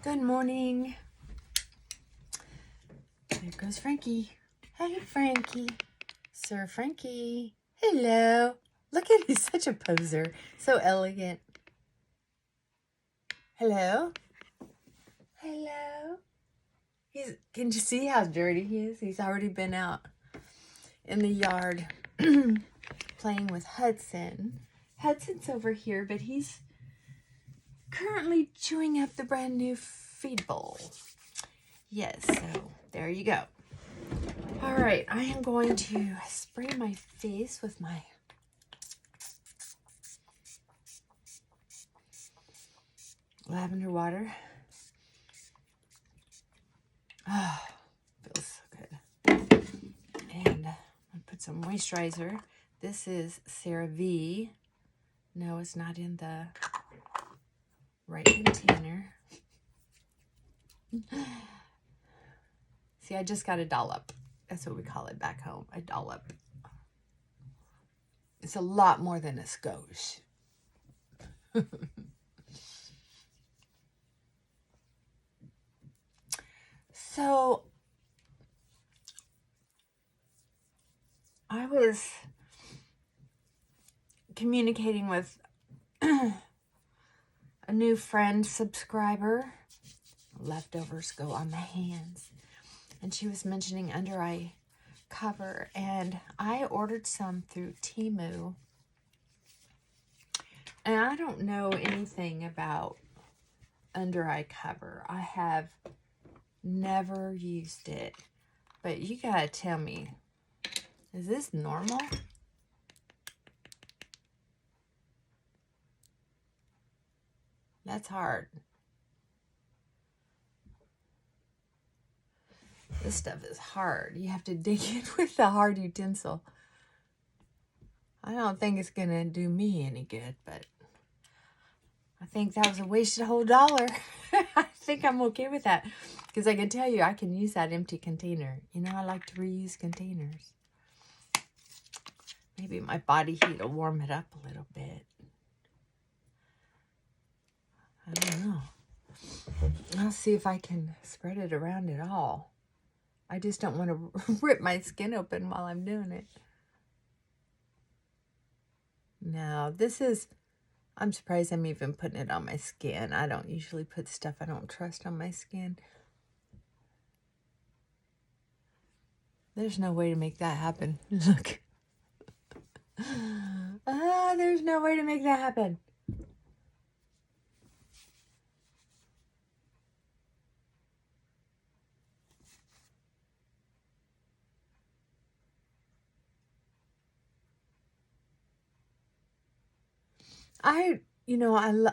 Good morning. There goes Frankie. Hey, Frankie. Sir Frankie. Hello. Look at he's such a poser. So elegant. Hello. Hello. Can you see how dirty he is? He's already been out in the yard playing with Hudson. Hudson's over here, but he's currently chewing up the brand new feed bowl. Yes, so there you go. All right, I am going to spray my face with my lavender water. Oh, feels so good. And I'll put some moisturizer. This is CeraVe. No, it's not in the right container. See, I just got a dollop. That's what we call it back home, a dollop. It's a lot more than a skosh. So, I was communicating with a new friend subscriber. Leftovers go on the hands. And she was mentioning under eye cover, and I ordered some through Temu. And I don't know anything about under eye cover. I have never used it. But you gotta tell me, is this normal? That's hard. This stuff is hard. You have to dig in with the hard utensil. I don't think it's going to do me any good, but I think that was a wasted whole $1. I think I'm okay with that because I can tell you I can use that empty container. You know, I like to reuse containers. Maybe my body heat will warm it up a little bit. I don't know. I'll see if I can spread it around at all. I just don't want to rip my skin open while I'm doing it. No, I'm surprised I'm even putting it on my skin. I don't usually put stuff I don't trust on my skin. There's no way to make that happen. Look. There's no way to make that happen.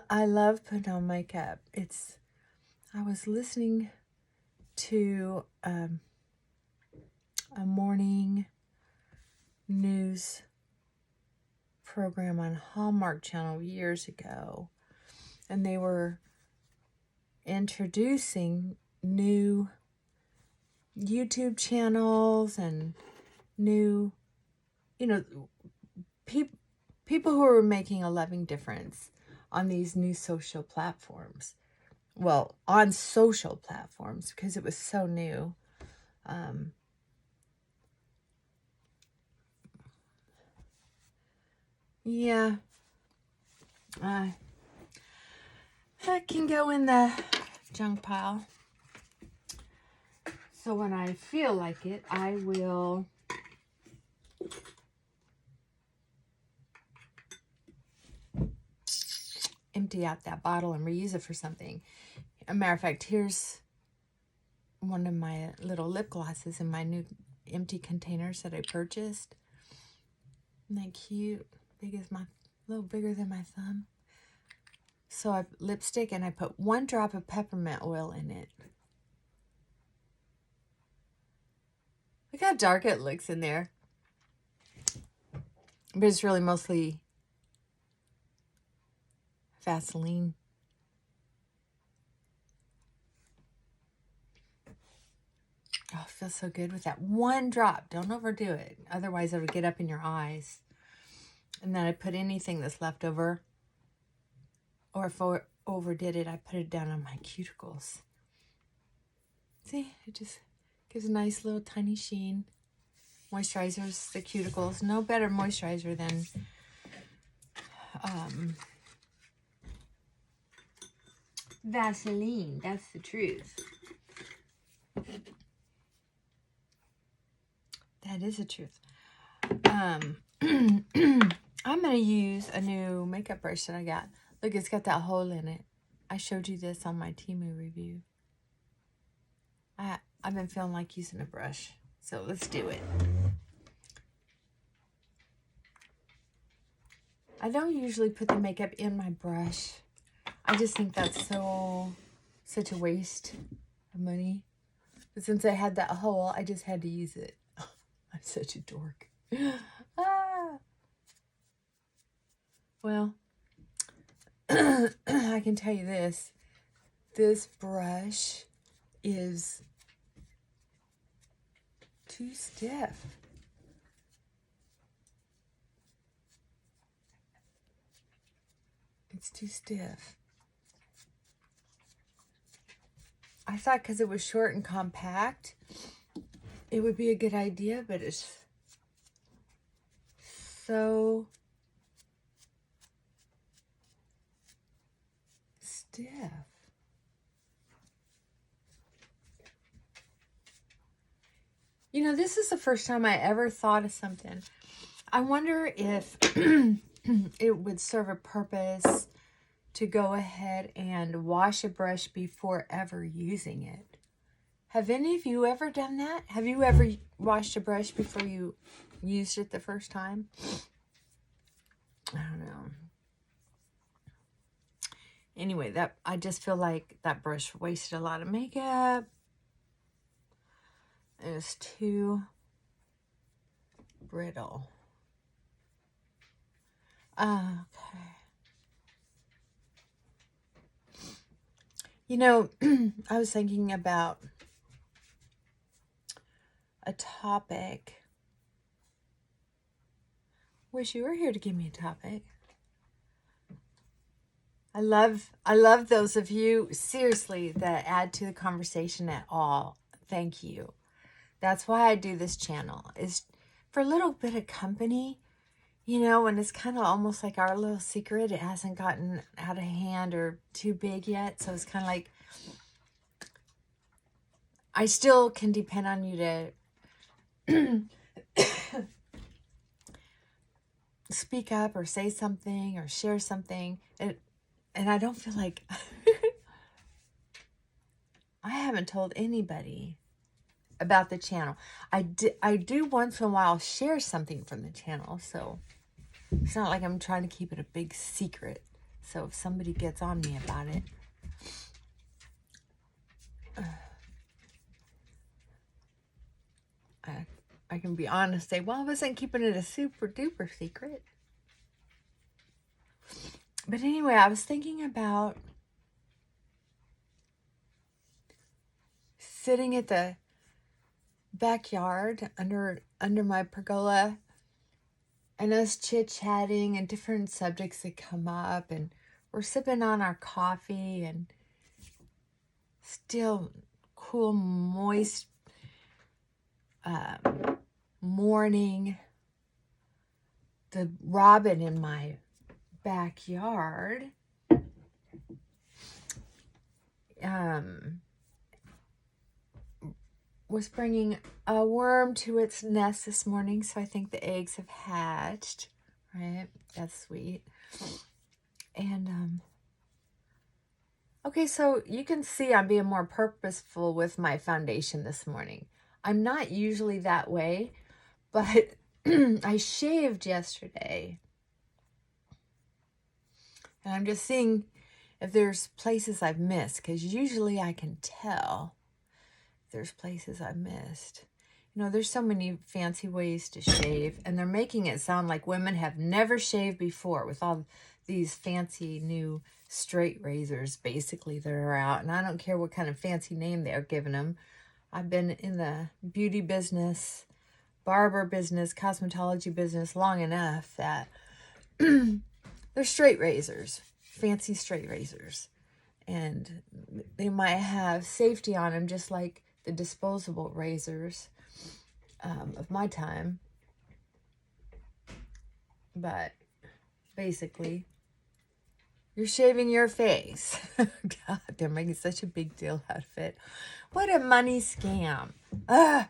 I love putting on makeup. I was listening to a morning news program on Hallmark Channel years ago, and they were introducing new YouTube channels and new, people who are making a loving difference on these new social platforms. Well, on social platforms, because it was so new. Yeah. That can go in the junk pile. So when I feel like it, I will empty out that bottle and reuse it for something. A matter of fact, here's one of my little lip glosses in my new empty containers that I purchased. Isn't that cute? A little bigger than my thumb. So I lipstick, and I put 1 drop of peppermint oil in it. Look how dark it looks in there. But it's really mostly Vaseline. Oh, it feels so good with that 1 drop. Don't overdo it. Otherwise, it'll get up in your eyes. And then I put anything that's left over, or overdid it, I put it down on my cuticles. See, it just gives a nice little tiny sheen. Moisturizers the cuticles. No better moisturizer than Vaseline. That's the truth. That is the truth. I'm going to use a new makeup brush that I got. Look, it's got that hole in it. I showed you this on my Temu review. I've been feeling like using a brush. So let's do it. I don't usually put the makeup in my brush. I just think that's such a waste of money. But since I had that hole, I just had to use it. I'm such a dork. Well, I can tell you this. This brush is too stiff. It's too stiff. I thought because it was short and compact, it would be a good idea, but it's so stiff. You know, this is the first time I ever thought of something. I wonder if it would serve a purpose to go ahead and wash a brush before ever using it. Have any of you ever done that? Have you ever washed a brush before you used it the first time? I don't know. Anyway, I just feel like that brush wasted a lot of makeup. It was too brittle. Okay. You know, I was thinking about a topic. Wish you were here to give me a topic. I love those of you, seriously, that add to the conversation at all. Thank you. That's why I do this channel, is for a little bit of company, you know, and it's kind of almost like our little secret. It hasn't gotten out of hand or too big yet. So it's kind of like, I still can depend on you to speak up or say something or share something. And I don't feel like I haven't told anybody about the channel. I do once in a while share something from the channel, so it's not like I'm trying to keep it a big secret. So if somebody gets on me about it, I can be honest, say, well, I wasn't keeping it a super duper secret. But anyway, I was thinking about sitting at the backyard under my pergola and us chit-chatting and different subjects that come up, and we're sipping on our coffee and still cool, moist morning. The robin in my backyard was bringing a worm to its nest this morning, so I think the eggs have hatched, right? That's sweet. And okay, so you can see I'm being more purposeful with my foundation this morning. I'm not usually that way, but I shaved yesterday. And I'm just seeing if there's places I've missed, because usually I can tell if there's places I've missed. You know, there's so many fancy ways to shave, and they're making it sound like women have never shaved before with all these fancy new straight razors, basically, that are out. And I don't care what kind of fancy name they're giving them. I've been in the beauty business, barber business, cosmetology business long enough that they're straight razors, fancy straight razors. And they might have safety on them, just like the disposable razors of my time. But basically, you're shaving your face. God, they're making such a big deal out of it. What a money scam. Ugh.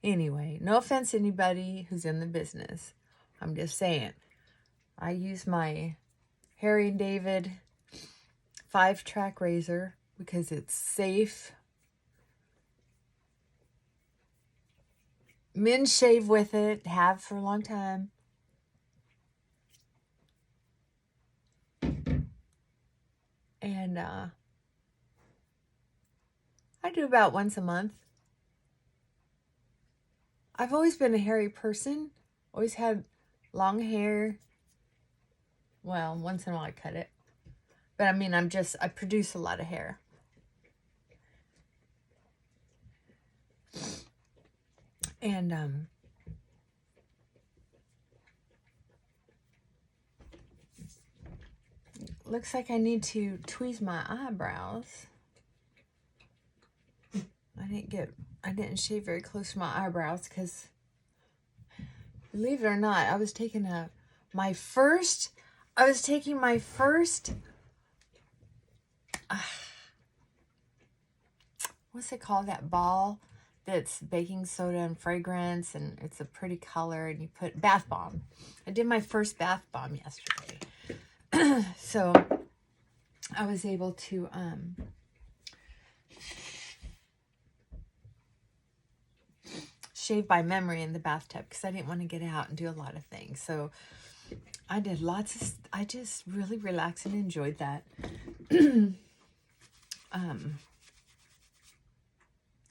Anyway, no offense to anybody who's in the business. I'm just saying. I use my Harry and David 5-track razor because it's safe. Men shave with it, have for a long time. And I do about once a month. I've always been a hairy person. Always had long hair. Well, once in a while I cut it. But I mean, I produce a lot of hair. And looks like I need to tweeze my eyebrows. I didn't shave very close to my eyebrows because, believe it or not, I was taking my first what's it called, that ball that's baking soda and fragrance, and it's a pretty color, and you put bath bomb. I did my first bath bomb yesterday. So I was able to shave by memory in the bathtub because I didn't want to get out and do a lot of things. So I did I just really relaxed and enjoyed that.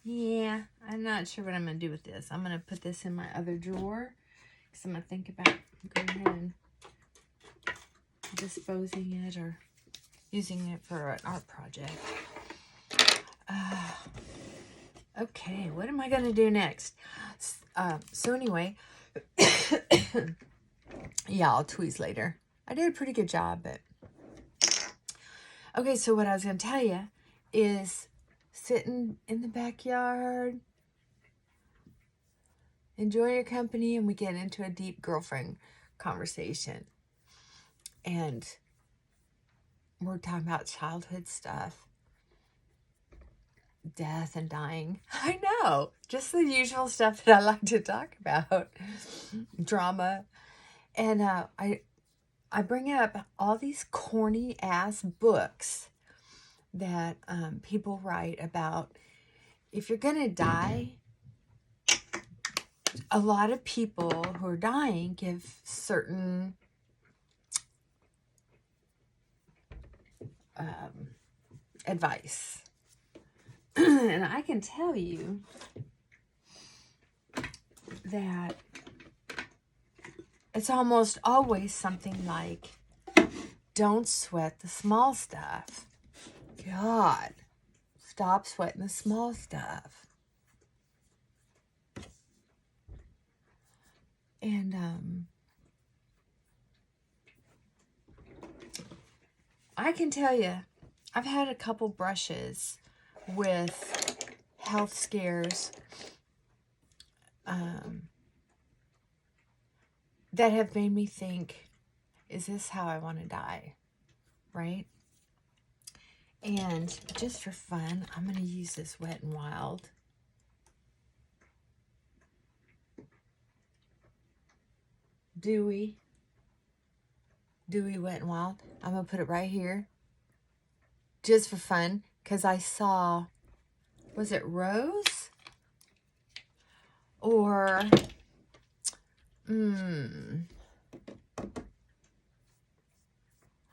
Yeah, I'm not sure what I'm going to do with this. I'm going to put this in my other drawer because I'm going to think about going ahead and disposing it or using it for an art project. Okay, what am I going to do next? So anyway, yeah, I'll tweeze later. I did a pretty good job, but... Okay, so what I was going to tell you is sitting in the backyard, enjoy your company, and we get into a deep girlfriend conversation. And we're talking about childhood stuff. Death and dying. I know. Just the usual stuff that I like to talk about. Drama. And I bring up all these corny ass books that people write about. If you're going to die, a lot of people who are dying give certain advice. And I can tell you that it's almost always something like, don't sweat the small stuff. God, stop sweating the small stuff. And I can tell you, I've had a couple brushes with health scares that have made me think, is this how I want to die? Right? And just for fun, I'm going to use this Wet n Wild. Dewy Wet n Wild. I'm going to put it right here. Just for fun. Because I saw, was it Rose? Or,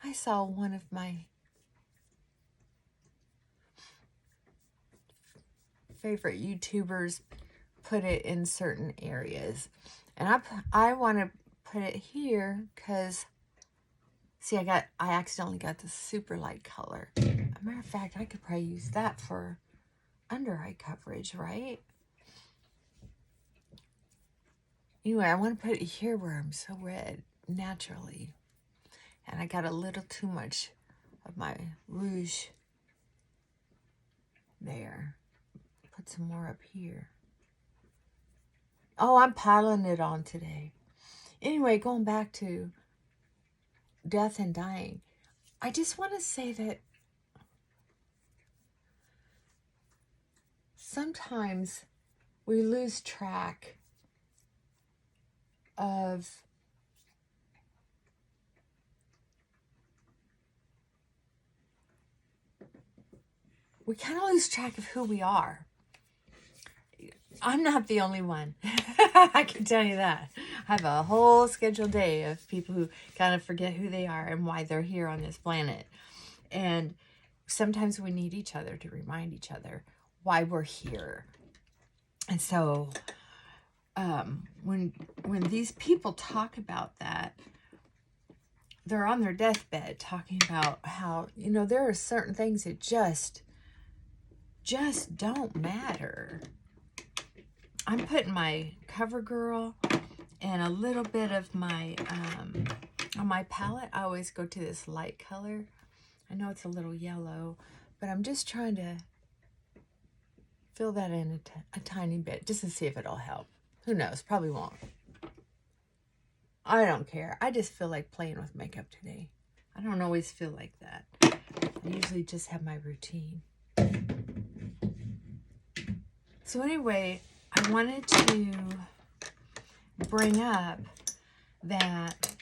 I saw one of my favorite YouTubers put it in certain areas. And I want to put it here because, see, I accidentally got the super light color. As a matter of fact, I could probably use that for under eye coverage, right? Anyway, I want to put it here where I'm so red naturally. And I got a little too much of my rouge There. Put some more up here. Oh, I'm piling it on today. Anyway, going back to death and dying, I just want to say that sometimes we lose track of who we are. I'm not the only one. I can tell you that. I have a whole scheduled day of people who kind of forget who they are and why they're here on this planet. And sometimes we need each other to remind each other why we're here. And so when these people talk about that, they're on their deathbed talking about how, you know, there are certain things that just don't matter. I'm putting my CoverGirl and a little bit of my, on my palette, I always go to this light color. I know it's a little yellow, but I'm just trying to fill that in a tiny bit just to see if it'll help. Who knows? Probably won't. I don't care. I just feel like playing with makeup today. I don't always feel like that. I usually just have my routine. So anyway, I wanted to bring up that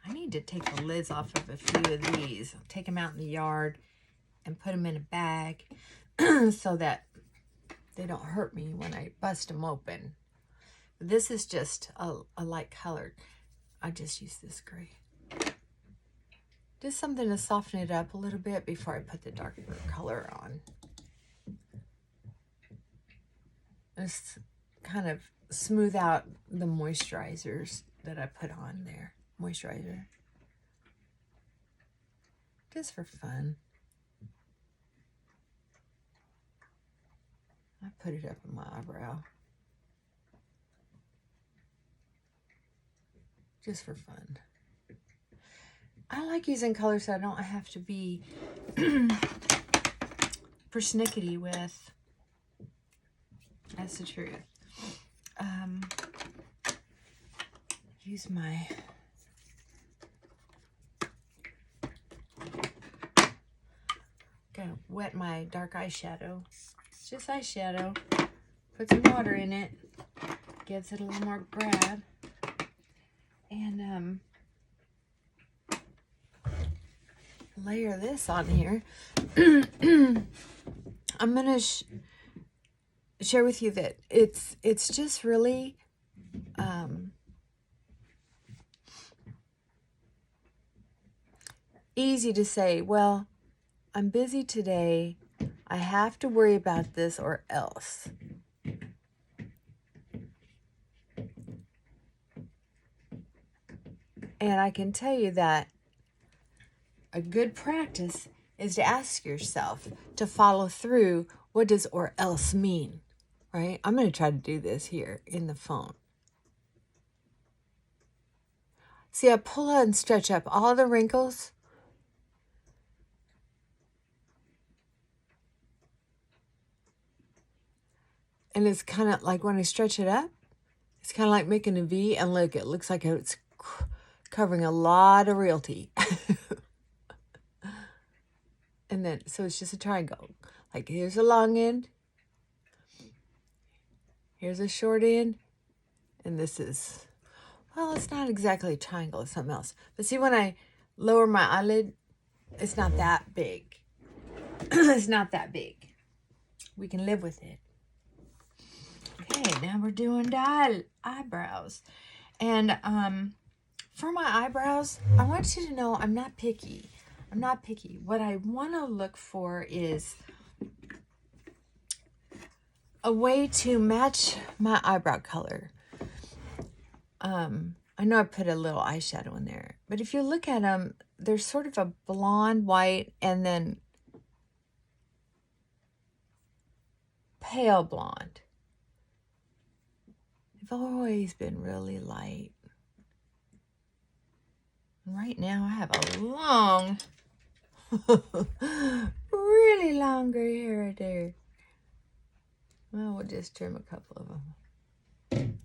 I need to take the lids off of a few of these. I'll take them out in the yard and put them in a bag so that they don't hurt me when I bust them open. This is just a light colored. I just use this gray. Just something to soften it up a little bit before I put the darker color on. Just kind of smooth out the moisturizers that I put on there. Moisturizer. Just for fun. I put it up in my eyebrow. Just for fun. I like using colors so I don't have to be persnickety with. That's the truth. Use my gonna wet my dark eyeshadow. It's just eyeshadow. Put some water in it. Gives it a little more grab. And layer this on here. I'm gonna share with you that it's just really easy to say, well, I'm busy today. I have to worry about this or else. And I can tell you that a good practice is to ask yourself to follow through. What does or else mean? Right? I'm going to try to do this here in the phone. See, I pull out and stretch up all the wrinkles. And it's kind of like when I stretch it up, it's kind of like making a V. And look, it looks like it's covering a lot of realty. And then, so it's just a triangle. Like here's a long end. Here's a short end. And this is, well, it's not exactly a triangle. It's something else. But see, when I lower my eyelid, it's not that big. It's not that big. We can live with it. Okay, now we're doing eyebrows. And for my eyebrows, I want you to know I'm not picky. I'm not picky. What I want to look for is a way to match my eyebrow color. I know I put a little eyeshadow in there, but if you look at them, there's sort of a blonde, white, and then pale blonde. They've always been really light. Right now I have a long, really long gray hair right there. Well, we'll just trim a couple of them.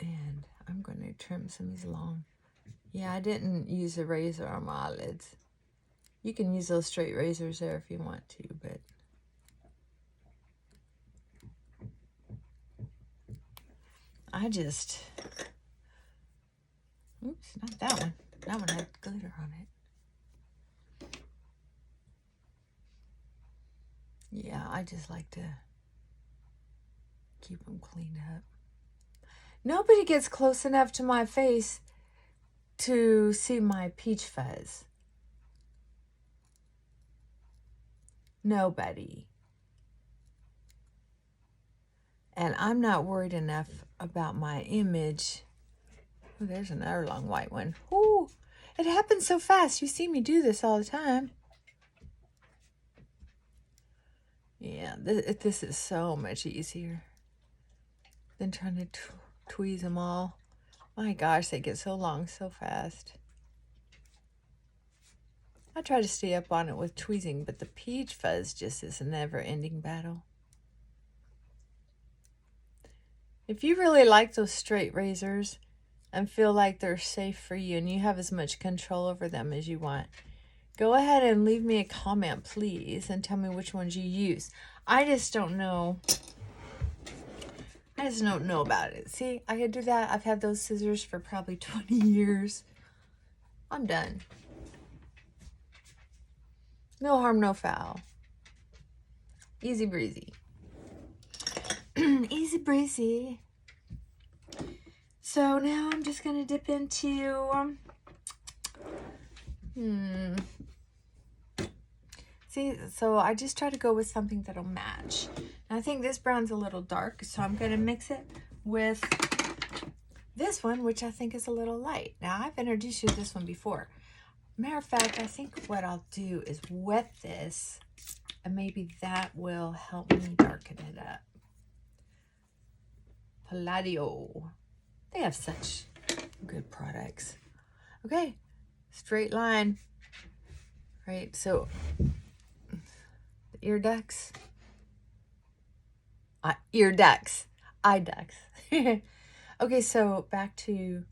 And I'm going to trim some of these long. Yeah, I didn't use a razor on my eyelids. You can use those straight razors there if you want to, but I just, oops, not that one. That one had glitter on it. Yeah, I just like to keep them cleaned up. Nobody gets close enough to my face to see my peach fuzz. Nobody. And I'm not worried enough about my image. Oh, there's another long white one. Ooh, it happens so fast. You see me do this all the time. Yeah, this is so much easier than trying to tweeze them all. My gosh, they get so long so fast. I try to stay up on it with tweezing, but the peach fuzz just is a never-ending battle. If you really like those straight razors and feel like they're safe for you and you have as much control over them as you want, go ahead and leave me a comment, please, and tell me which ones you use. I just don't know. I just don't know about it. See, I could do that. I've had those scissors for probably 20 years. I'm done. No harm, no foul. Easy breezy. Easy breezy. So now I'm just going to dip into... See, so I just try to go with something that'll match. And I think this brown's a little dark, so I'm going to mix it with this one, which I think is a little light. Now, I've introduced you to this one before. Matter of fact, I think what I'll do is wet this, and maybe that will help me darken it up. Palladio. They have such good products. Okay, straight line. Right, so... ear ducts. Ear ducts. Eye ducts. Okay, so back to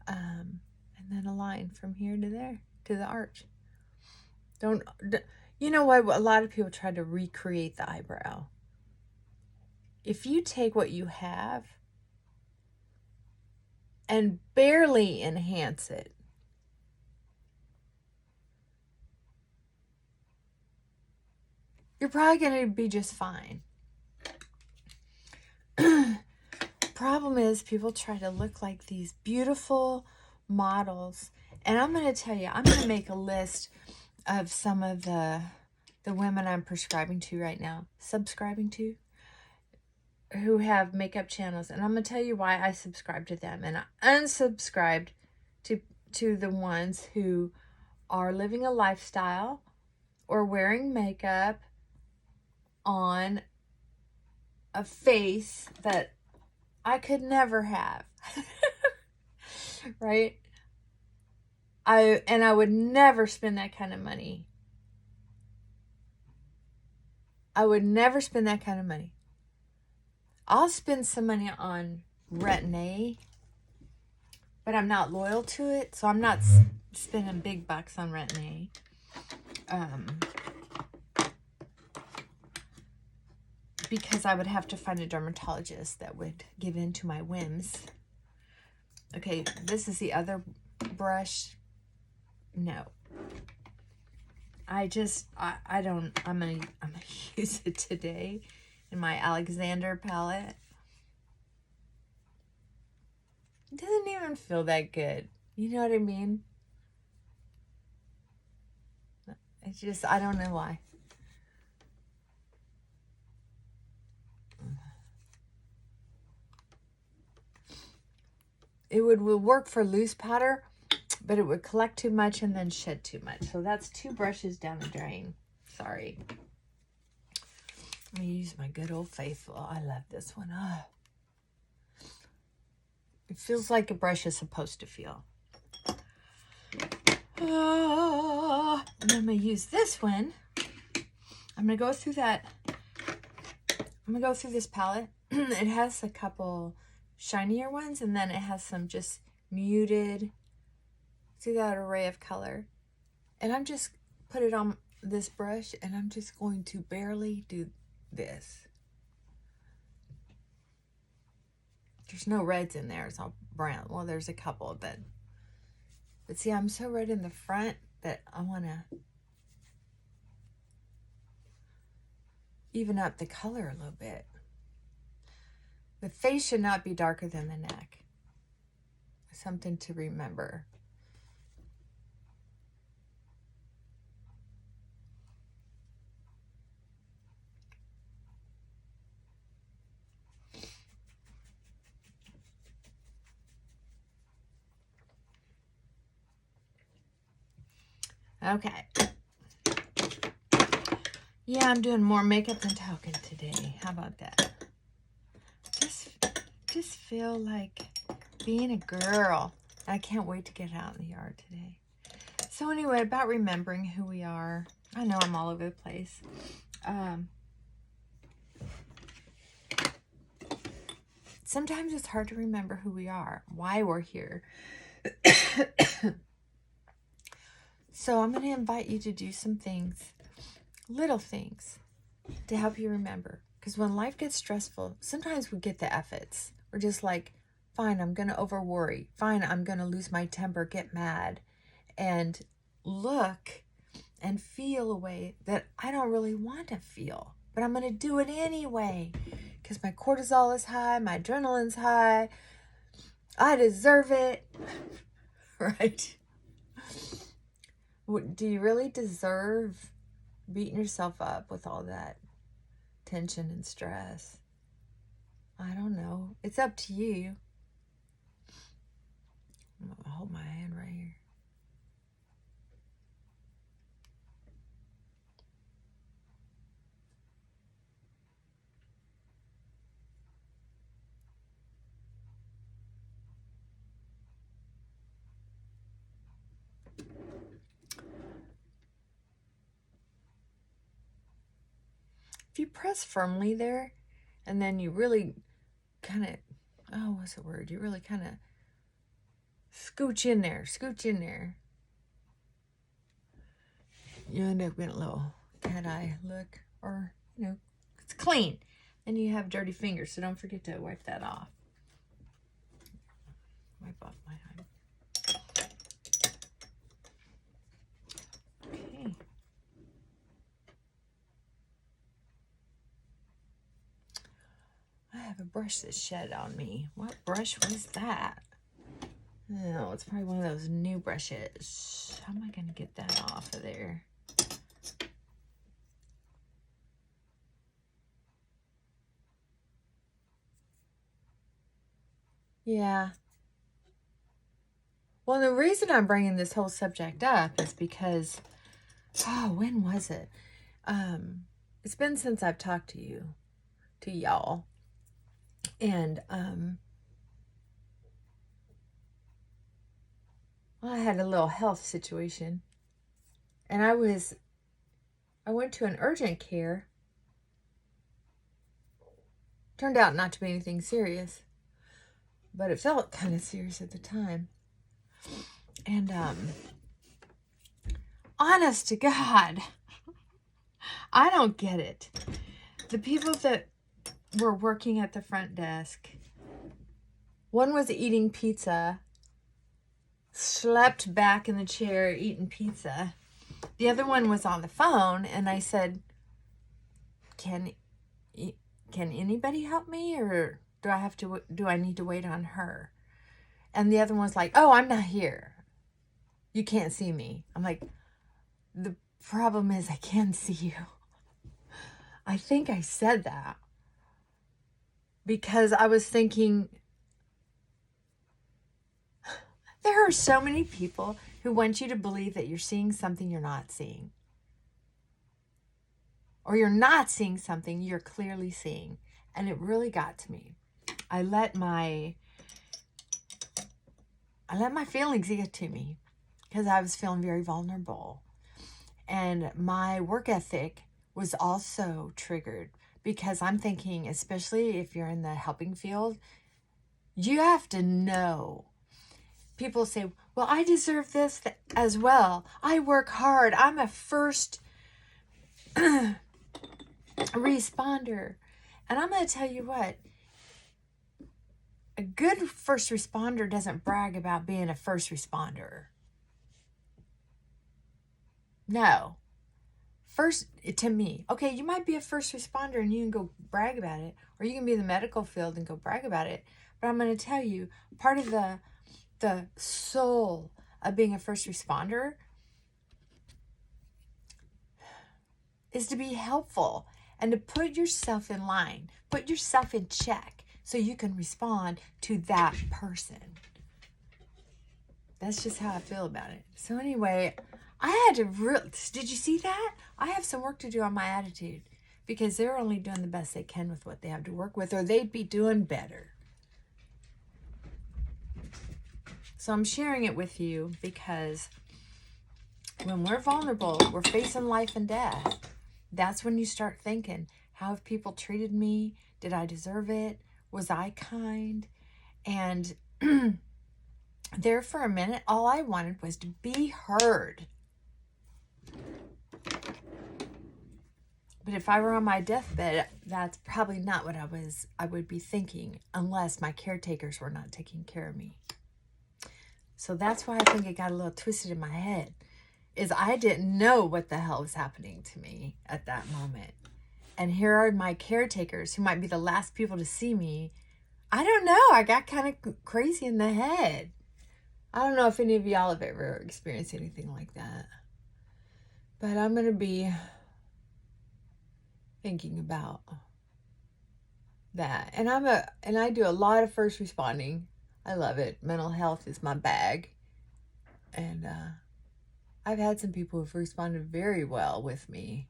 and then a line from here to there to the arch. You know why a lot of people try to recreate the eyebrow? If you take what you have and barely enhance it, you're probably going to be just fine. Problem is, people try to look like these beautiful models. And I'm going to tell you, I'm going to make a list of some of the women I'm prescribing to right now, subscribing to, who have makeup channels. And I'm going to tell you why I subscribe to them. And I unsubscribed to the ones who are living a lifestyle or wearing makeup on a face that I could never have. Right? I would never spend that kind of money. I would never spend that kind of money. I'll spend some money on Retin-A, but I'm not loyal to it, so I'm not spending big bucks on Retin-A. Because I would have to find a dermatologist that would give in to my whims. Okay, this is the other brush. No. I'm gonna use it today in my Alexander palette. It doesn't even feel that good. You know what I mean? It's just, I don't know why. It would work for loose powder, but it would collect too much and then shed too much. So that's 2 brushes down the drain. Sorry. I'm going to use my good old faithful. I love this one. Oh. It feels like a brush is supposed to feel. Oh. And I'm going to use this one. I'm going to go through that. I'm going to go through this palette. It has a couple shinier ones, and then it has some just muted. See that array of color? And I'm just put it on this brush, and I'm just going to barely do this. There's no reds in there. It's all brown. Well, there's a couple, but see, I'm so red in the front that I want to even up the color a little bit. The face should not be darker than the neck. Something to remember. Okay. Yeah, I'm doing more makeup than talking today. How about that? Just feel like being a girl. I can't wait to get out in the yard today. So anyway, about remembering who we are. I know I'm all over the place. Sometimes it's hard to remember who we are, why we're here. So I'm going to invite you to do some things, little things, to help you remember. Because when life gets stressful, sometimes we get the efforts. We're just like, fine, I'm going to over worry. Fine, I'm going to lose my temper, get mad, and look and feel a way that I don't really want to feel. But I'm going to do it anyway. Because my cortisol is high, my adrenaline's high. I deserve it. Right? Do you really deserve beating yourself up with all that tension and stress? I don't know. It's up to you. I'm going to hold my hand right here. If you press firmly there, and then you really kind of, oh, what's the word? You really kind of scooch in there. You end up getting a little cat eye look, or, it's clean. And you have dirty fingers, so don't forget to wipe that off. Wipe off my hand. Okay. I have a brush that shed on me. What brush was that? Oh, it's probably one of those new brushes. How am I going to get that off of there? Yeah. Well, the reason I'm bringing this whole subject up is because, when was it? It's been since I've talked to y'all. And, well, I had a little health situation. And I went to an urgent care. Turned out not to be anything serious. But it felt kind of serious at the time. And, honest to God, I don't get it. The people that were working at the front desk, one was eating pizza, slept back in the chair eating pizza. The other one was on the phone, and I said, can anybody help me, or do I need to wait on her? And the other one was like, oh, I'm not here. You can't see me. I'm like, the problem is I can see you. I think I said that because I was thinking, there are so many people who want you to believe that you're seeing something you're not seeing. or you're not seeing something you're clearly seeing. And it really got to me. I let my feelings get to me because I was feeling very vulnerable. And my work ethic was also triggered because I'm thinking, especially if you're in the helping field, you have to know. People say, well, I deserve this as well. I work hard. I'm a first responder. And I'm going to tell you what, a good first responder doesn't brag about being a first responder. No. First, to me, okay, you might be a first responder and you can go brag about it, or you can be in the medical field and go brag about it. But I'm going to tell you, part of the soul of being a first responder is to be helpful and to put yourself in line, put yourself in check so you can respond to that person. That's just how I feel about it. So anyway, I had to did you see that? I have some work to do on my attitude because they're only doing the best they can with what they have to work with, or they'd be doing better. So I'm sharing it with you because when we're vulnerable, we're facing life and death. That's when you start thinking, how have people treated me? Did I deserve it? Was I kind? And there for a minute, all I wanted was to be heard. But if I were on my deathbed, that's probably not what I would be thinking, unless my caretakers were not taking care of me. So that's why I think it got a little twisted in my head, is I didn't know what the hell was happening to me at that moment. And here are my caretakers who might be the last people to see me. I don't know. I got kind of crazy in the head. I don't know if any of y'all have ever experienced anything like that. But I'm going to be thinking about that. And I do a lot of first responding. I love it. Mental health is my bag. And I've had some people who've responded very well with me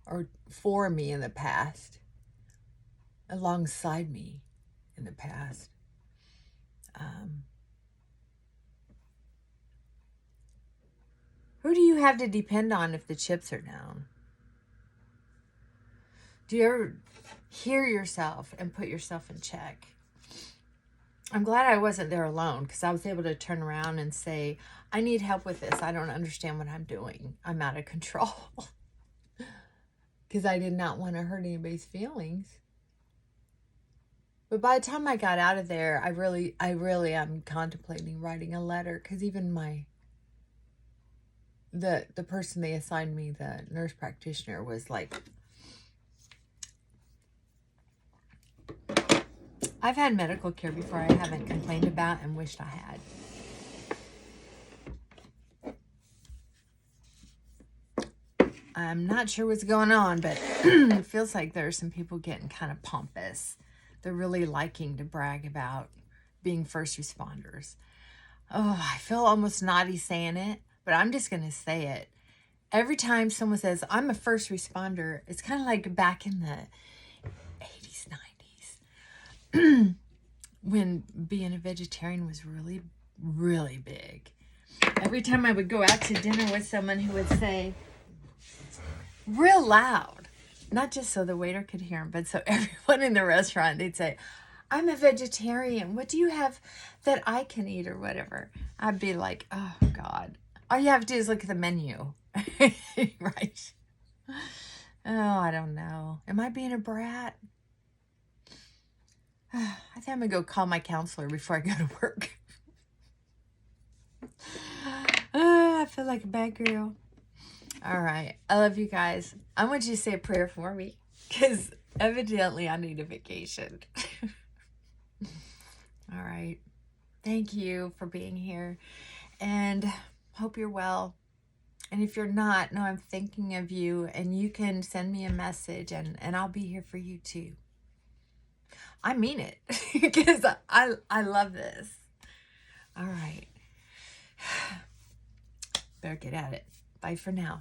or for me in the past, alongside me in the past. Who do you have to depend on if the chips are down? Do you ever hear yourself and put yourself in check? I'm glad I wasn't there alone, because I was able to turn around and say, I need help with this. I don't understand what I'm doing. I'm out of control. Because I did not want to hurt anybody's feelings. But by the time I got out of there, I really am contemplating writing a letter, because even the person they assigned me, the nurse practitioner, was like, I've had medical care before I haven't complained about and wished I had. I'm not sure what's going on, but it feels like there are some people getting kind of pompous. They're really liking to brag about being first responders. Oh, I feel almost naughty saying it, but I'm just going to say it. Every time someone says, I'm a first responder, it's kind of like back in the 80s, 90s, when being a vegetarian was really, really big. Every time I would go out to dinner with someone who would say, real loud, not just so the waiter could hear him, but so everyone in the restaurant, they'd say, I'm a vegetarian. What do you have that I can eat or whatever? I'd be like, oh, God. All you have to do is look at the menu. Right? Oh, I don't know. Am I being a brat? I think I'm going to go call my counselor before I go to work. I feel like a bad girl. All right. I love you guys. I want you to say a prayer for me, because evidently I need a vacation. All right. Thank you for being here, and hope you're well. And if you're not, know I'm thinking of you, and you can send me a message, and I'll be here for you too. I mean it, because I love this. All right. Better get at it. Bye for now.